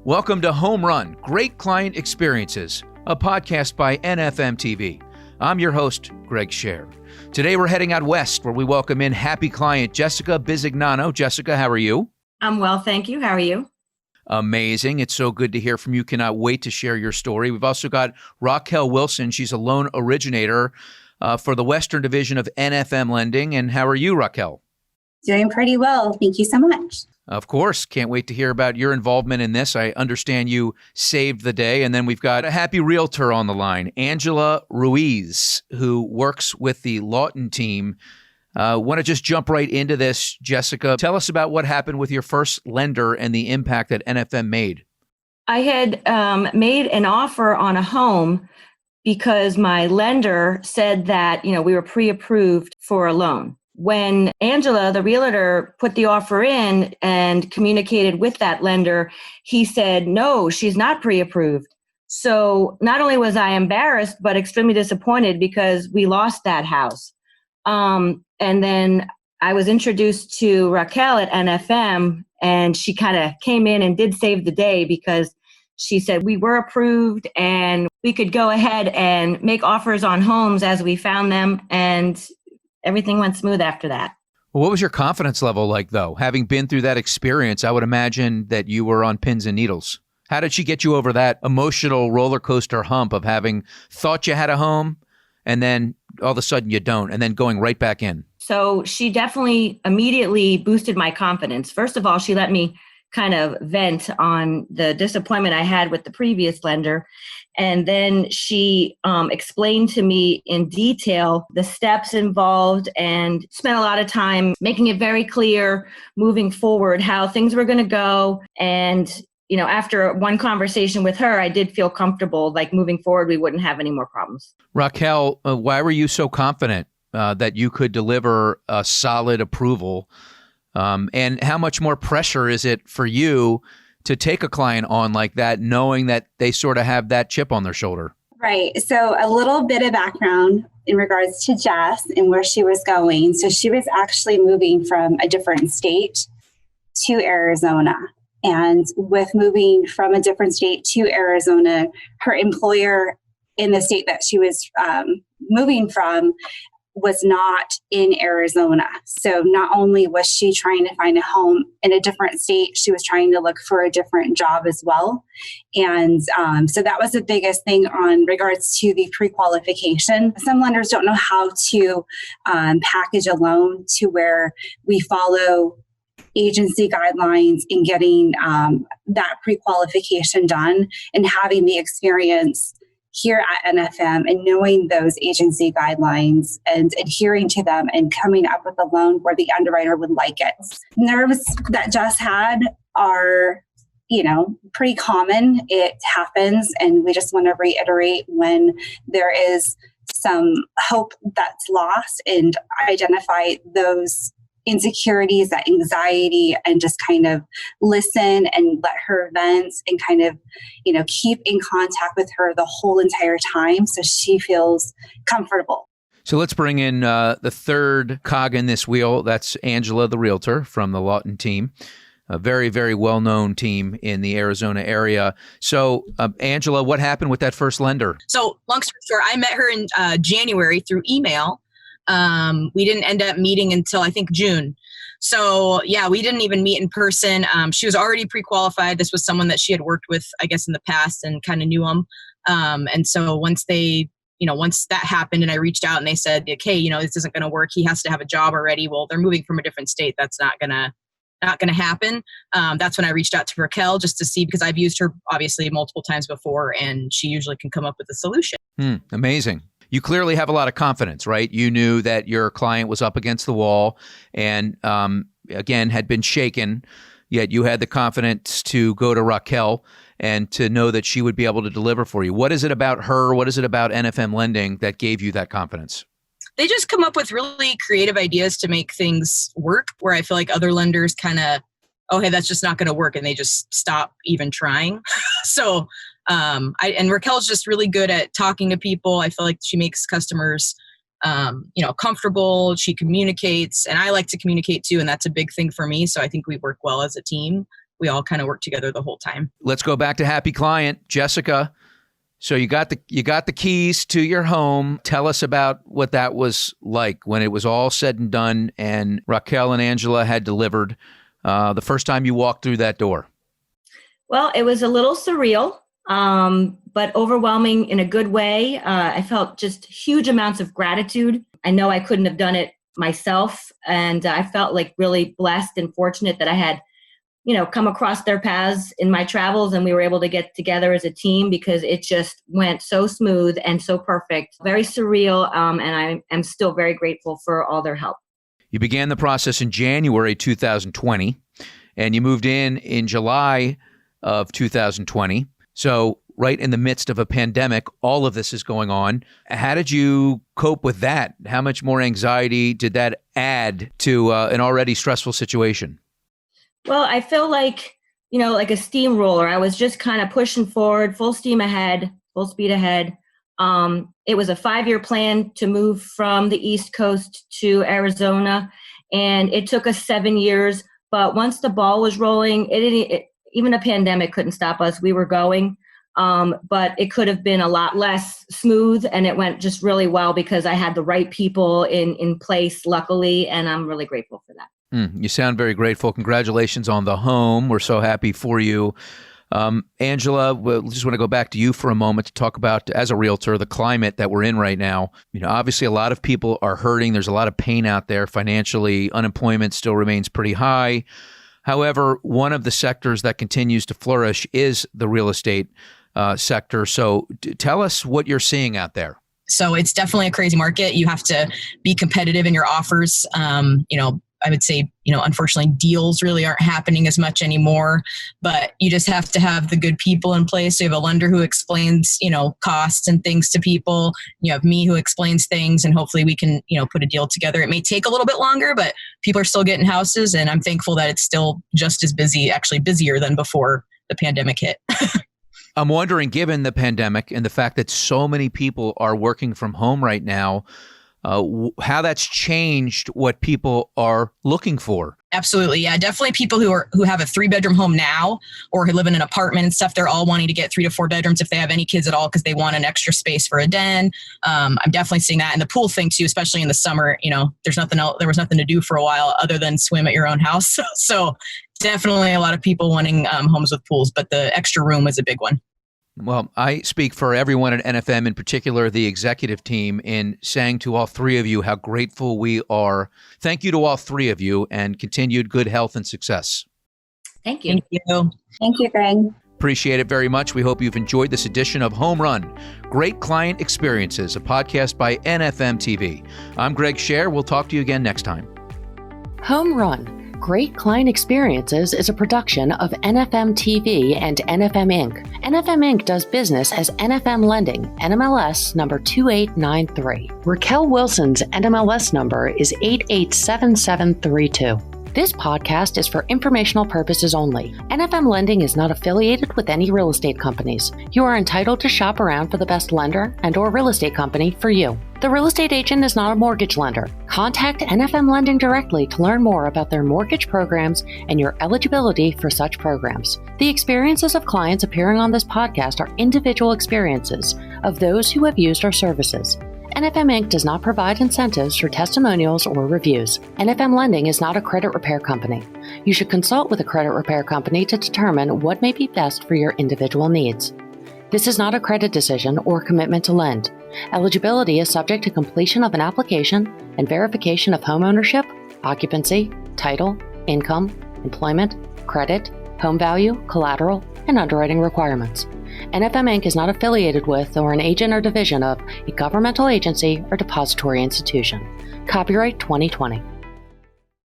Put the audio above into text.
Welcome to Home Run, Great Client Experiences, a podcast by NFM TV. I'm your host, Greg Scher. Today we're heading out west where we welcome in happy client Jessica Bisignano. Jessica, how are you? I'm well, thank you. How are you? Amazing. It's so good to hear from you. Cannot wait to share your story. We've also got Raquel Wilson. She's a loan originator for the Western Division of NFM Lending. And how are you, Raquel? Doing pretty well. Thank you so much. Of course. Can't wait to hear about your involvement in this. I understand you saved the day. And then we've got a happy realtor on the line, Angela Ruiz, who works with the Lawton team. Want to just jump right into this, Jessica. Tell us about what happened with your first lender and the impact that NFM made. I had made an offer on a home because my lender said that, we were pre-approved for a loan. When Angela, the realtor, put the offer in and communicated with that lender, he said, no, she's not pre-approved. So not only was I embarrassed, but extremely disappointed because we lost that house. And then I was introduced to Raquel at NFM, and she kind of came in and did save the day because she said we were approved and we could go ahead and make offers on homes as we found them, and everything went smooth after that. Well, what was your confidence level like, though? Having been through that experience, I would imagine that you were on pins and needles. How did she get you over that emotional roller coaster hump of having thought you had a home and then all of a sudden you don't, and then going right back in? So she definitely immediately boosted my confidence. First of all, she let me kind of vent on the disappointment I had with the previous lender. And then she explained to me in detail the steps involved and spent a lot of time making it very clear moving forward how things were going to go. And, after one conversation with her, I did feel comfortable, like moving forward, we wouldn't have any more problems. Raquel, why were you so confident that you could deliver a solid approval? And how much more pressure is it for you to take a client on like that, knowing that they sort of have that chip on their shoulder? Right. So a little bit of background in regards to Jess and where she was going. So she was actually moving from a different state to Arizona. And with moving from a different state to Arizona, her employer in the state that she was moving from was not in Arizona. So not only was she trying to find a home in a different state, she was trying to look for a different job as well. And so that was the biggest thing on regards to the pre-qualification. Some lenders don't know how to package a loan to where we follow agency guidelines in getting that pre-qualification done and having the experience here at NFM and knowing those agency guidelines and adhering to them and coming up with a loan where the underwriter would like it. Nerves that Jess had are, pretty common. It happens. And we just want to reiterate when there is some hope that's lost and identify those insecurities, that anxiety, and just kind of listen and let her vent and kind of, keep in contact with her the whole entire time so she feels comfortable. So let's bring in the third cog in this wheel. That's Angela, the realtor from the Lawton team, a very, very well-known team in the Arizona area. So Angela, what happened with that first lender? So long story short, I met her in January through email. We didn't end up meeting until I think June. So yeah, we didn't even meet in person. She was already pre-qualified. This was someone that she had worked with, I guess, in the past and kind of knew them. And so once that happened and I reached out and they said, okay, this isn't going to work. He has to have a job already. Well, they're moving from a different state. That's not going to happen. That's when I reached out to Raquel just to see, because I've used her obviously multiple times before and she usually can come up with a solution. Amazing. You clearly have a lot of confidence, right? You knew that your client was up against the wall and, again, had been shaken, yet you had the confidence to go to Raquel and to know that she would be able to deliver for you. What is it about her? What is it about NFM Lending that gave you that confidence? They just come up with really creative ideas to make things work, where I feel like other lenders kind of, oh, hey, that's just not going to work. And they just stop even trying. So and Raquel's just really good at talking to people. I feel like she makes customers, comfortable. She communicates, and I like to communicate too. And that's a big thing for me. So I think we work well as a team. we all kind of worked together the whole time. Let's go back to happy client, Jessica. So you got the keys to your home. Tell us about what that was like when it was all said and done and Raquel and Angela had delivered the first time you walked through that door. Well, it was a little surreal, but overwhelming in a good way. I felt just huge amounts of gratitude. I know I couldn't have done it myself, and I felt like really blessed and fortunate that I had come across their paths in my travels, and we were able to get together as a team because it just went so smooth and so perfect, very surreal. And I am still very grateful for all their help. You began the process in January 2020, and you moved in July of 2020. So right in the midst of a pandemic, all of this is going on. How did you cope with that? How much more anxiety did that add to an already stressful situation? Well, I feel like, like a steamroller. I was just kind of pushing forward, full steam ahead, full speed ahead. It was a 5-year plan to move from the East Coast to Arizona, and it took us 7 years. But once the ball was rolling, even a pandemic couldn't stop us. We were going, but it could have been a lot less smooth, and it went just really well because I had the right people in place, luckily, and I'm really grateful for that. You sound very grateful. Congratulations on the home. We're so happy for you. Angela, we just want to go back to you for a moment to talk about, as a realtor, the climate that we're in right now. Obviously a lot of people are hurting. There's a lot of pain out there financially. Unemployment still remains pretty high. However, one of the sectors that continues to flourish is the real estate sector. So tell us what you're seeing out there. So it's definitely a crazy market. You have to be competitive in your offers. I would say, unfortunately, deals really aren't happening as much anymore, but you just have to have the good people in place. So you have a lender who explains, costs and things to people. You have me who explains things, and hopefully we can, put a deal together. It may take a little bit longer, but people are still getting houses, and I'm thankful that it's still just as busy, actually busier than before the pandemic hit. I'm wondering, given the pandemic and the fact that so many people are working from home right now, how that's changed what people are looking for. Absolutely. Yeah, definitely people who have a 3-bedroom home now or who live in an apartment and stuff, they're all wanting to get 3 to 4 bedrooms if they have any kids at all because they want an extra space for a den. I'm definitely seeing that. And the pool thing too, especially in the summer, there was nothing to do for a while other than swim at your own house. So definitely a lot of people wanting homes with pools, but the extra room was a big one. Well, I speak for everyone at NFM, in particular the executive team, in saying to all three of you how grateful we are. Thank you to all three of you, and continued good health and success. Thank you. Thank you. Thank you, Greg. Appreciate it very much. We hope you've enjoyed this edition of Home Run, Great Client Experiences, a podcast by NFM TV. I'm Greg Scher. We'll talk to you again next time. Home Run, Great Client Experiences is a production of NFM TV and NFM Inc. NFM Inc. does business as NFM Lending, NMLS number 2893. Raquel Wilson's NMLS number is 887732. This podcast is for informational purposes only. NFM Lending is not affiliated with any real estate companies. You are entitled to shop around for the best lender and/or real estate company for you. The real estate agent is not a mortgage lender. Contact NFM Lending directly to learn more about their mortgage programs and your eligibility for such programs. The experiences of clients appearing on this podcast are individual experiences of those who have used our services. NFM Inc. does not provide incentives for testimonials or reviews. NFM Lending is not a credit repair company. You should consult with a credit repair company to determine what may be best for your individual needs. This is not a credit decision or commitment to lend. Eligibility is subject to completion of an application and verification of home ownership, occupancy, title, income, employment, credit, home value, collateral, and underwriting requirements. NFM Inc. is not affiliated with or an agent or division of a governmental agency or depository institution. Copyright 2020.